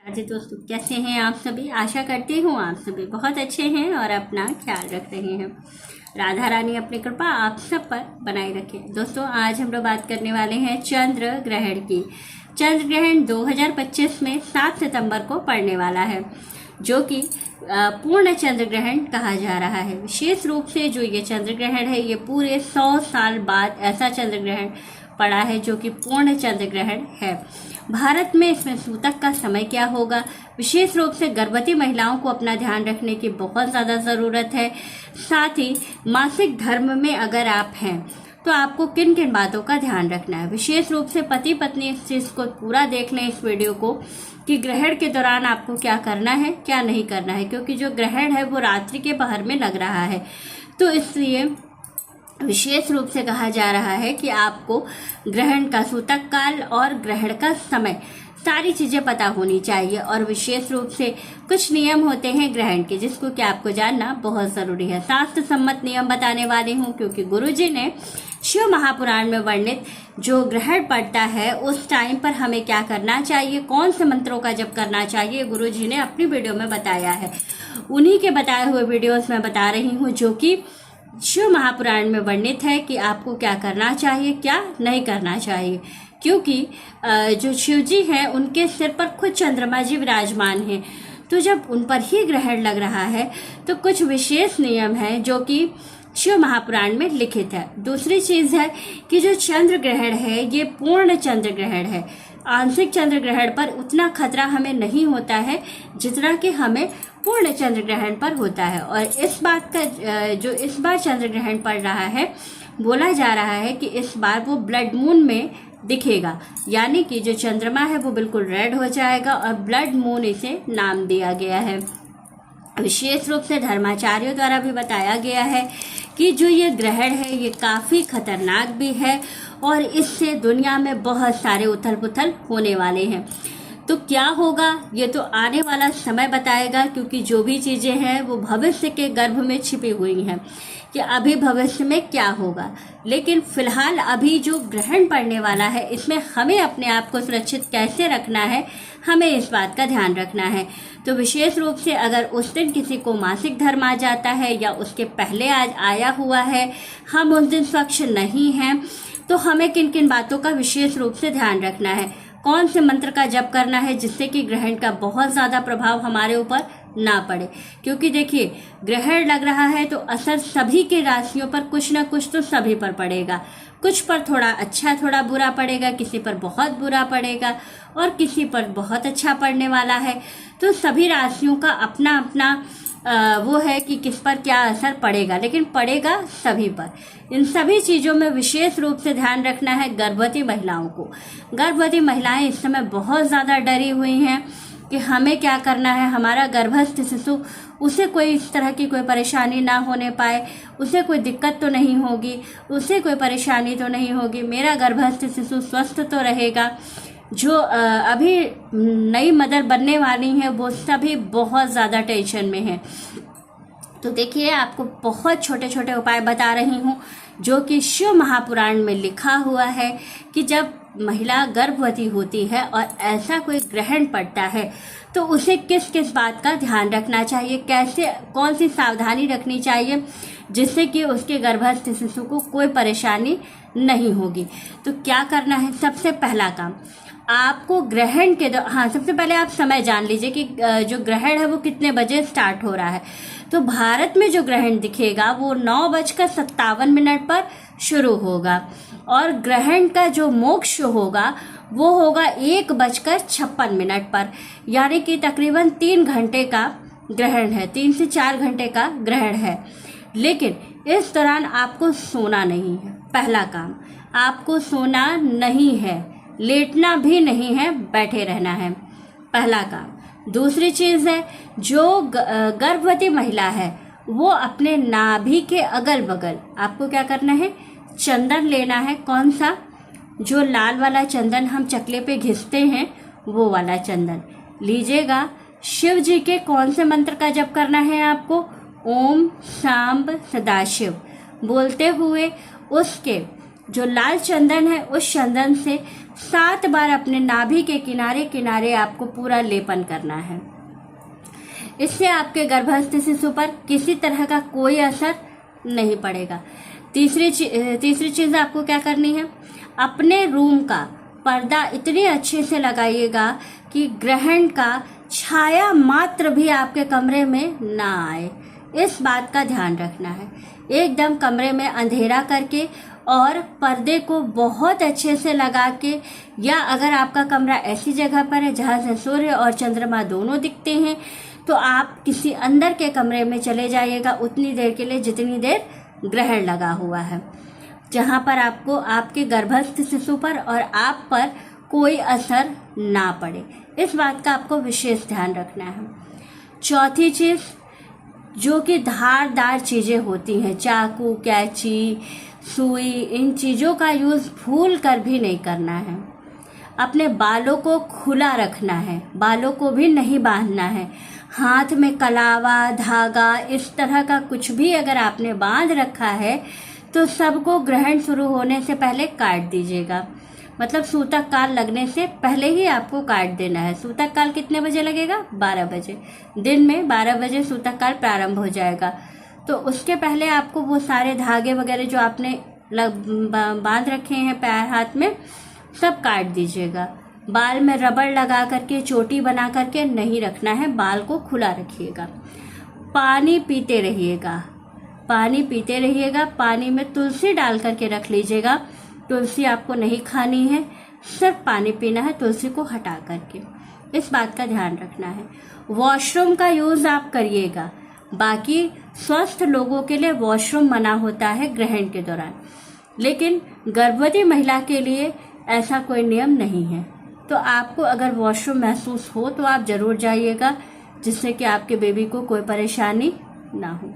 जी दोस्तों, कैसे हैं आप सभी। आशा करती हूँ आप सभी बहुत अच्छे हैं और अपना ख्याल रख रहे हैं। राधा रानी अपनी कृपा आप सब पर बनाए रखे। दोस्तों, आज हम लोग बात करने वाले हैं चंद्र ग्रहण की। चंद्र ग्रहण 2025 में 7 सितंबर को पड़ने वाला है, जो कि पूर्ण चंद्र ग्रहण कहा जा रहा है। विशेष रूप से जो ये चंद्र ग्रहण है, ये पूरे 100 साल बाद ऐसा चंद्र ग्रहण पड़ा है जो कि पूर्ण चंद्र ग्रहण है। भारत में इसमें सूतक का समय क्या होगा, विशेष रूप से गर्भवती महिलाओं को अपना ध्यान रखने की बहुत ज़्यादा ज़रूरत है। साथ ही मासिक धर्म में अगर आप हैं तो आपको किन किन बातों का ध्यान रखना है। विशेष रूप से पति पत्नी इस चीज़ को पूरा देख लें, इस वीडियो को, कि ग्रहण के दौरान आपको क्या करना है क्या नहीं करना है, क्योंकि जो ग्रहण है वो रात्रि के पहर में लग रहा है। तो इसलिए विशेष रूप से कहा जा रहा है कि आपको ग्रहण का सूतक काल और ग्रहण का समय सारी चीज़ें पता होनी चाहिए। और विशेष रूप से कुछ नियम होते हैं ग्रहण के, जिसको कि आपको जानना बहुत ज़रूरी है। शास्त्र सम्मत नियम बताने वाली हूँ, क्योंकि गुरुजी ने शिव महापुराण में वर्णित जो ग्रहण पड़ता है उस टाइम पर हमें क्या करना चाहिए, कौन से मंत्रों का जप करना चाहिए, गुरुजी ने अपनी वीडियो में बताया है। उन्हीं के बताए हुए वीडियोस में बता रही हूँ, जो कि शिव महापुराण में वर्णित है कि आपको क्या करना चाहिए क्या नहीं करना चाहिए। क्योंकि जो शिव जी हैं उनके सिर पर खुद चंद्रमा जी विराजमान हैं, तो जब उन पर ही ग्रहण लग रहा है तो कुछ विशेष नियम हैं जो कि शिव महापुराण में लिखित है। दूसरी चीज है कि जो चंद्र ग्रहण है ये पूर्ण चंद्र ग्रहण है। आंशिक चंद्र ग्रहण पर उतना खतरा हमें नहीं होता है जितना कि हमें पूर्ण चंद्र ग्रहण पर होता है। और इस बात का जो इस बार चंद्र ग्रहण पड़ रहा है, बोला जा रहा है कि इस बार वो ब्लड मून में दिखेगा, यानी कि जो चंद्रमा है वो बिल्कुल रेड हो जाएगा और ब्लड मून इसे नाम दिया गया है। विशेष रूप से धर्माचार्यों द्वारा भी बताया गया है कि जो ये ग्रहण है ये काफ़ी खतरनाक भी है और इससे दुनिया में बहुत सारे उथल पुथल होने वाले हैं। तो क्या होगा ये तो आने वाला समय बताएगा, क्योंकि जो भी चीज़ें हैं वो भविष्य के गर्भ में छिपी हुई हैं कि अभी भविष्य में क्या होगा। लेकिन फिलहाल अभी जो ग्रहण पड़ने वाला है इसमें हमें अपने आप को सुरक्षित कैसे रखना है, हमें इस बात का ध्यान रखना है। तो विशेष रूप से अगर उस दिन किसी को मासिक धर्म आ जाता है या उसके पहले आज आया हुआ है, हम उस दिन स्वच्छ नहीं हैं, तो हमें किन किन बातों का विशेष रूप से ध्यान रखना है, कौन से मंत्र का जप करना है जिससे कि ग्रहण का बहुत ज़्यादा प्रभाव हमारे ऊपर ना पड़े। क्योंकि देखिए, ग्रहण लग रहा है तो असर सभी के राशियों पर कुछ ना कुछ तो सभी पर पड़ेगा। कुछ पर थोड़ा अच्छा थोड़ा बुरा पड़ेगा, किसी पर बहुत बुरा पड़ेगा और किसी पर बहुत अच्छा पड़ने वाला है। तो सभी राशियों का अपना अपना वो है कि किस पर क्या असर पड़ेगा, लेकिन पड़ेगा सभी पर। इन सभी चीज़ों में विशेष रूप से ध्यान रखना है गर्भवती महिलाओं को। गर्भवती महिलाएं इस समय बहुत ज़्यादा डरी हुई हैं कि हमें क्या करना है, हमारा गर्भस्थ शिशु, उसे कोई इस तरह की कोई परेशानी ना होने पाए, उसे कोई दिक्कत तो नहीं होगी, उसे कोई परेशानी तो नहीं होगी, मेरा गर्भस्थ शिशु स्वस्थ तो रहेगा। जो अभी नई मदर बनने वाली हैं वो सभी बहुत ज़्यादा टेंशन में हैं। तो देखिए, आपको बहुत छोटे छोटे उपाय बता रही हूँ जो कि शिव महापुराण में लिखा हुआ है कि जब महिला गर्भवती होती है और ऐसा कोई ग्रहण पड़ता है तो उसे किस किस बात का ध्यान रखना चाहिए, कैसे कौन सी सावधानी रखनी चाहिए जिससे कि उसके गर्भस्थ शिशु को कोई परेशानी नहीं होगी। तो क्या करना है, सबसे पहला काम आपको ग्रहण के सबसे पहले आप समय जान लीजिए कि जो ग्रहण है वो कितने बजे स्टार्ट हो रहा है। तो भारत में जो ग्रहण दिखेगा वो 9:57 पर शुरू होगा और ग्रहण का जो मोक्ष होगा वो होगा 1:56 पर, यानी कि तकरीबन 3 घंटे का ग्रहण है, 3 से 4 घंटे का ग्रहण है। लेकिन इस दौरान आपको सोना नहीं है। पहला काम, आपको सोना नहीं है, लेटना भी नहीं है, बैठे रहना है, पहला काम। दूसरी चीज़ है, जो गर्भवती महिला है वो अपने नाभि के अगल बगल आपको क्या करना है, चंदन लेना है। कौन सा, जो लाल वाला चंदन हम चकले पे घिसते हैं वो वाला चंदन लीजिएगा। शिव जी के कौन से मंत्र का जप करना है आपको, ओम सांब सदाशिव बोलते हुए उसके जो लाल चंदन है उस चंदन से 7 बार अपने नाभि के किनारे किनारे आपको पूरा लेपन करना है। इससे आपके गर्भस्थ शिशु पर किसी तरह का कोई असर नहीं पड़ेगा। तीसरी चीज़ आपको क्या करनी है, अपने रूम का पर्दा इतने अच्छे से लगाइएगा कि ग्रहण का छाया मात्र भी आपके कमरे में ना आए। इस बात का ध्यान रखना है। एकदम कमरे में अंधेरा करके और पर्दे को बहुत अच्छे से लगा के, या अगर आपका कमरा ऐसी जगह पर है जहाँ से सूर्य और चंद्रमा दोनों दिखते हैं, तो आप किसी अंदर के कमरे में चले जाइएगा उतनी देर के लिए जितनी देर ग्रहण लगा हुआ है, जहाँ पर आपको आपके गर्भस्थ शिशु पर और आप पर कोई असर ना पड़े। इस बात का आपको विशेष ध्यान रखना है। चौथी चीज़, जो कि धारदार चीज़ें होती हैं, चाकू, कैंची, सुई, इन चीज़ों का यूज़ भूल कर भी नहीं करना है। अपने बालों को खुला रखना है, बालों को भी नहीं बांधना है। हाथ में कलावा, धागा, इस तरह का कुछ भी अगर आपने बांध रखा है तो सबको ग्रहण शुरू होने से पहले काट दीजिएगा। मतलब सूतक काल लगने से पहले ही आपको काट देना है। सूतक काल कितने बजे लगेगा? 12 बजे। दिन में 12 बजे सूतक काल प्रारंभ हो जाएगा, तो उसके पहले आपको वो सारे धागे वगैरह जो आपने बांध रखे हैं पैर हाथ में, सब काट दीजिएगा। बाल में रबड़ लगा करके, चोटी बना करके नहीं रखना है, बाल को खुला रखिएगा। पानी पीते रहिएगा, पानी पीते रहिएगा। पानी में तुलसी डाल करके रख लीजिएगा। तुलसी आपको नहीं खानी है, सिर्फ पानी पीना है तुलसी को हटा करके। इस बात का ध्यान रखना है। वॉशरूम का यूज़ आप करिएगा। बाकी स्वस्थ लोगों के लिए वॉशरूम मना होता है ग्रहण के दौरान, लेकिन गर्भवती महिला के लिए ऐसा कोई नियम नहीं है। तो आपको अगर वॉशरूम महसूस हो तो आप ज़रूर जाइएगा, जिससे कि आपके बेबी को कोई परेशानी ना हो।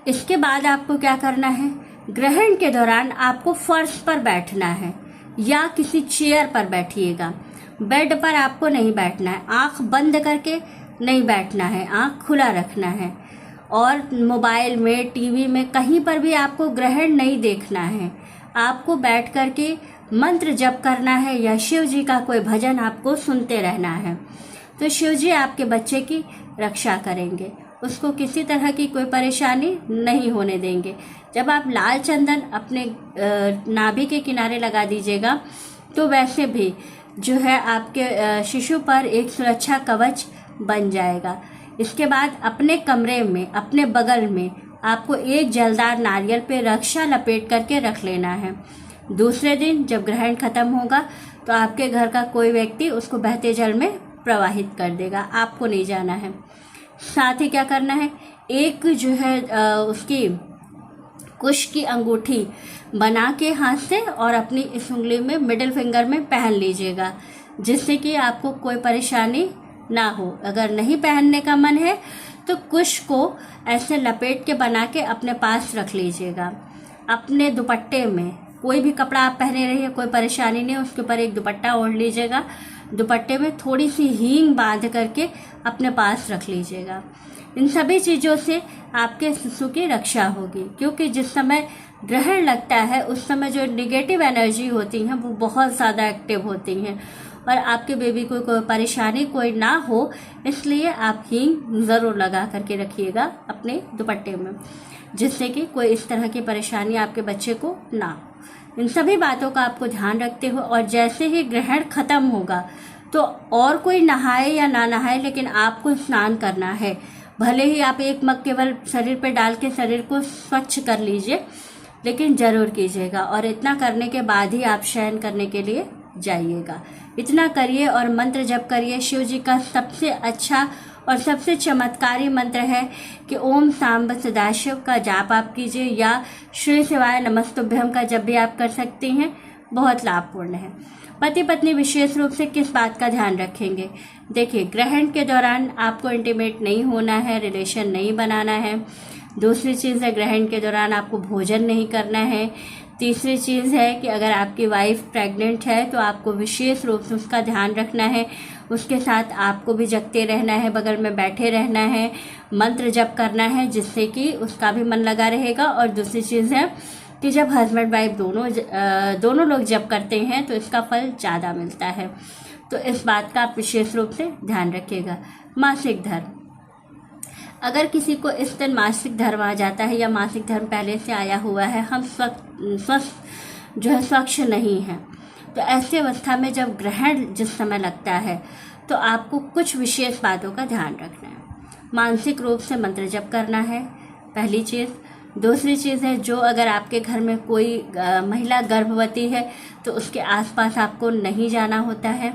इसके बाद आपको क्या करना है, ग्रहण के दौरान आपको फर्श पर बैठना है या किसी चेयर पर बैठिएगा। बेड पर आपको नहीं बैठना है, आंख बंद करके नहीं बैठना है, आंख खुला रखना है। और मोबाइल में, टीवी में, कहीं पर भी आपको ग्रहण नहीं देखना है। आपको बैठ करके मंत्र जप करना है या शिव जी का कोई भजन आपको सुनते रहना है। तो शिव जी आपके बच्चे की रक्षा करेंगे, उसको किसी तरह की कोई परेशानी नहीं होने देंगे। जब आप लाल चंदन अपने नाभि के किनारे लगा दीजिएगा तो वैसे भी जो है आपके शिशु पर एक सुरक्षा कवच बन जाएगा। इसके बाद अपने कमरे में, अपने बगल में आपको एक जलदार नारियल पे रक्षा लपेट करके रख लेना है। दूसरे दिन जब ग्रहण खत्म होगा तो आपके घर का कोई व्यक्ति उसको बहते जल में प्रवाहित कर देगा, आपको नहीं जाना है। साथ ही क्या करना है, एक जो है उसकी कुश की अंगूठी बना के हाथ से और अपनी इस उंगली में, मिडिल फिंगर में पहन लीजिएगा, जिससे कि आपको कोई परेशानी ना हो। अगर नहीं पहनने का मन है तो कुश को ऐसे लपेट के बना के अपने पास रख लीजिएगा। अपने दुपट्टे में कोई भी कपड़ा आप पहने रहिए, कोई परेशानी नहीं, उसके ऊपर एक दुपट्टा ओढ़ लीजिएगा। दुपट्टे में थोड़ी सी हींग बांध करके अपने पास रख लीजिएगा। इन सभी चीज़ों से आपके शिशु की रक्षा होगी, क्योंकि जिस समय ग्रहण लगता है उस समय जो नेगेटिव एनर्जी होती हैं वो बहुत ज़्यादा एक्टिव होती हैं, और आपके बेबी को कोई परेशानी कोई ना हो, इसलिए आप हींग ज़रूर लगा करके रखिएगा अपने दुपट्टे में, जिससे कि कोई इस तरह की परेशानी आपके बच्चे को ना हो। इन सभी बातों का आपको ध्यान रखते हो, और जैसे ही ग्रहण खत्म होगा तो और कोई नहाए या ना नहाए, लेकिन आपको स्नान करना है। भले ही आप एक मग केवल शरीर पे डाल के शरीर को स्वच्छ कर लीजिए, लेकिन ज़रूर कीजिएगा। और इतना करने के बाद ही आप शयन करने के लिए जाइएगा। इतना करिए और मंत्र जप करिए। शिव जी का सबसे अच्छा और सबसे चमत्कारी मंत्र है कि ओम सांब सदाशिव का जाप आप कीजिए, या श्री शिवाय नमस्तुभ्यम का जब भी आप कर सकती हैं, बहुत लाभपूर्ण है। पति पत्नी विशेष रूप से किस बात का ध्यान रखेंगे? देखिए, ग्रहण के दौरान आपको इंटीमेट नहीं होना है, रिलेशन नहीं बनाना है। दूसरी चीज़ है, ग्रहण के दौरान आपको भोजन नहीं करना है। तीसरी चीज़ है कि अगर आपकी वाइफ प्रेग्नेंट है तो आपको विशेष रूप से उसका ध्यान रखना है, उसके साथ आपको भी जगते रहना है, बगल में बैठे रहना है, मंत्र जप करना है, जिससे कि उसका भी मन लगा रहेगा। और दूसरी चीज़ है कि जब हस्बैंड वाइफ दोनों लोग जब करते हैं तो इसका फल ज़्यादा मिलता है। तो इस बात का आप विशेष रूप से ध्यान रखिएगा। मासिक धर्म, अगर किसी को इस दिन मासिक धर्म आ जाता है या मासिक धर्म पहले से आया हुआ है, हम स्वस्थ जो है स्वच्छ नहीं हैं, तो ऐसी अवस्था में जब ग्रहण जिस समय लगता है तो आपको कुछ विशेष बातों का ध्यान रखना है। मानसिक रूप से मंत्र जप करना है, पहली चीज़। दूसरी चीज़ है, जो अगर आपके घर में कोई महिला गर्भवती है तो उसके आसपास आपको नहीं जाना होता है,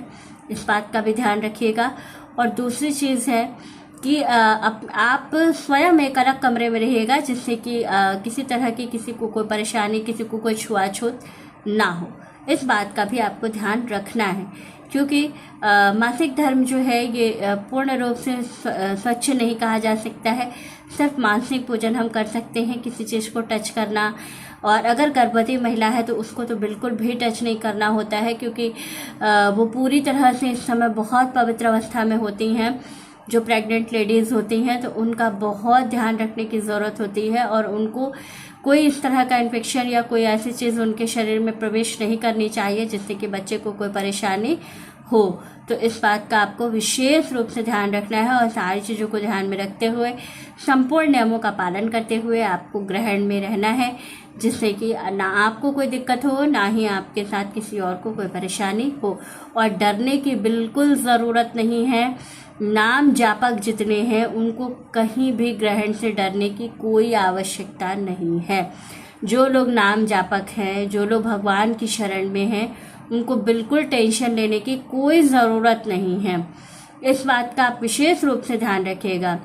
इस बात का भी ध्यान रखिएगा। और दूसरी चीज़ है कि आप स्वयं एक अलग कमरे में रहिएगा, जिससे कि किसी तरह की किसी को कोई परेशानी, किसी को कोई छुआछूत ना हो, इस बात का भी आपको ध्यान रखना है। क्योंकि मासिक धर्म जो है ये पूर्ण रूप से स्वच्छ नहीं कहा जा सकता है, सिर्फ मानसिक पूजन हम कर सकते हैं, किसी चीज़ को टच करना। और अगर गर्भवती महिला है तो उसको तो बिल्कुल भी टच नहीं करना होता है, क्योंकि वो पूरी तरह से इस समय बहुत पवित्र अवस्था में होती हैं। जो प्रेग्नेंट लेडीज़ होती हैं तो उनका बहुत ध्यान रखने की ज़रूरत होती है, और उनको कोई इस तरह का इन्फेक्शन या कोई ऐसी चीज़ उनके शरीर में प्रवेश नहीं करनी चाहिए जिससे कि बच्चे को कोई परेशानी हो। तो इस बात का आपको विशेष रूप से ध्यान रखना है, और सारी चीज़ों को ध्यान में रखते हुए संपूर्ण नियमों का पालन करते हुए आपको ग्रहण में रहना है, जिससे कि ना आपको कोई दिक्कत हो, ना ही आपके साथ किसी और को कोई परेशानी हो। और डरने की बिल्कुल ज़रूरत नहीं है। नाम जापक जितने हैं उनको कहीं भी ग्रहण से डरने की कोई आवश्यकता नहीं है। जो लोग नाम जापक हैं, जो लोग भगवान की शरण में हैं, उनको बिल्कुल टेंशन लेने की कोई ज़रूरत नहीं है। इस बात का आप विशेष रूप से ध्यान रखिएगा।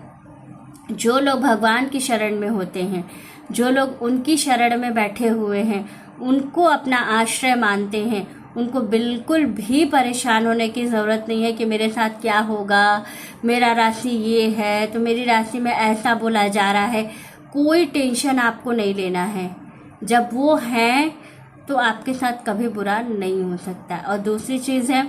जो लोग भगवान की शरण में होते हैं, जो लोग उनकी शरण में बैठे हुए हैं, उनको अपना आश्रय मानते हैं, उनको बिल्कुल भी परेशान होने की ज़रूरत नहीं है कि मेरे साथ क्या होगा, मेरा राशि ये है तो मेरी राशि में ऐसा बोला जा रहा है। कोई टेंशन आपको नहीं लेना है। जब वो हैं तो आपके साथ कभी बुरा नहीं हो सकता। और दूसरी चीज़ है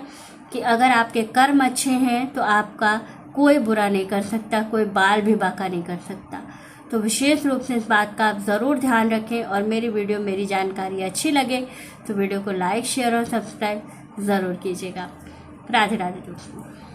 कि अगर आपके कर्म अच्छे हैं तो आपका कोई बुरा नहीं कर सकता, कोई बाल भी बांका नहीं कर सकता। तो विशेष रूप से इस बात का आप ज़रूर ध्यान रखें। और मेरी वीडियो, मेरी जानकारी अच्छी लगे तो वीडियो को लाइक, शेयर और सब्सक्राइब ज़रूर कीजिएगा। राधे राधे दोस्तों।